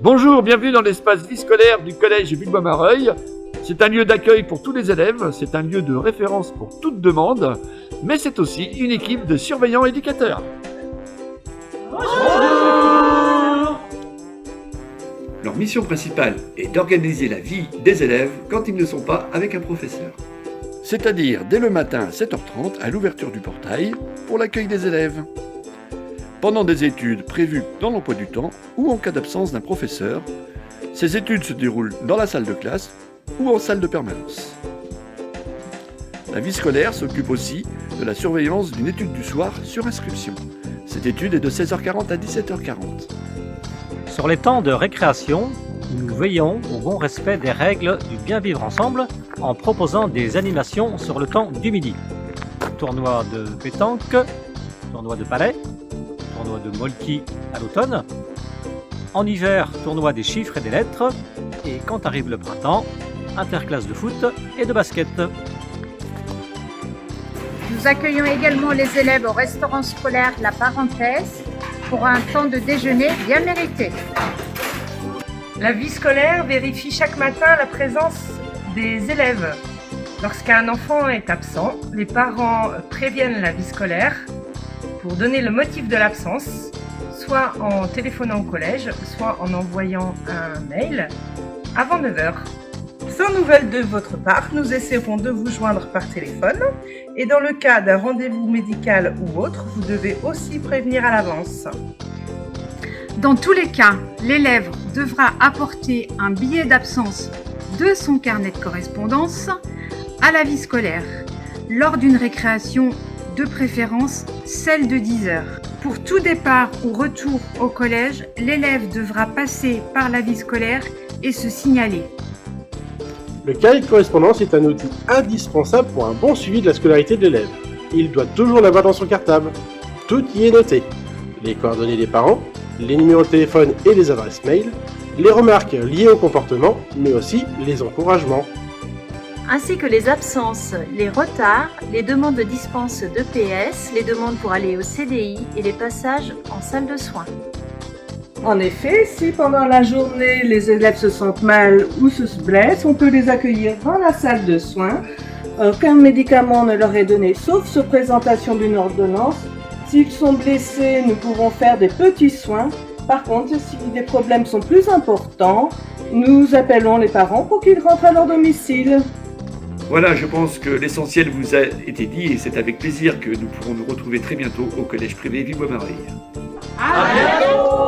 Bonjour, bienvenue dans l'espace vie scolaire du collège Villebois-Mareuil. C'est un lieu d'accueil pour tous les élèves, c'est un lieu de référence pour toute demande, mais c'est aussi une équipe de surveillants éducateurs. Bonjour. Leur mission principale est d'organiser la vie des élèves quand ils ne sont pas avec un professeur. C'est-à-dire dès le matin à 7h30 à l'ouverture du portail pour l'accueil des élèves. Pendant des études prévues dans l'emploi du temps ou en cas d'absence d'un professeur, ces études se déroulent dans la salle de classe ou en salle de permanence. La vie scolaire s'occupe aussi de la surveillance d'une étude du soir sur inscription. Cette étude est de 16h40 à 17h40. Sur les temps de récréation, nous veillons au bon respect des règles du bien vivre ensemble en proposant des animations sur le temps du midi. Tournoi de pétanque, tournoi de palais, tournoi de molki à l'automne. En hiver, tournoi des chiffres et des lettres. Et quand arrive le printemps, interclasse de foot et de basket. Nous accueillons également les élèves au restaurant scolaire La Parenthèse pour un temps de déjeuner bien mérité. La vie scolaire vérifie chaque matin la présence des élèves. Lorsqu'un enfant est absent, les parents préviennent la vie scolaire pour donner le motif de l'absence, soit en téléphonant au collège, soit en envoyant un mail avant 9h. Sans nouvelles de votre part, nous essaierons de vous joindre par téléphone et dans le cas d'un rendez-vous médical ou autre, vous devez aussi prévenir à l'avance. Dans tous les cas, l'élève devra apporter un billet d'absence de son carnet de correspondance à la vie scolaire lors d'une récréation, de préférence celle de 10 heures. Pour tout départ ou retour au collège, l'élève devra passer par la vie scolaire et se signaler. Le carnet de correspondance est un outil indispensable pour un bon suivi de la scolarité de l'élève. Il doit toujours l'avoir dans son cartable. Tout y est noté. Les coordonnées des parents, les numéros de téléphone et les adresses mail, les remarques liées au comportement, mais aussi les encouragements. Ainsi que les absences, les retards, les demandes de dispense d'EPS, les demandes pour aller au CDI et les passages en salle de soins. En effet, si pendant la journée les élèves se sentent mal ou se blessent, on peut les accueillir dans la salle de soins. Aucun médicament ne leur est donné sauf sur présentation d'une ordonnance. S'ils sont blessés, nous pouvons faire des petits soins. Par contre, si les problèmes sont plus importants, nous appelons les parents pour qu'ils rentrent à leur domicile. Voilà, je pense que l'essentiel vous a été dit et c'est avec plaisir que nous pourrons nous retrouver très bientôt au collège privé Villebois-Mareuil. À bientôt.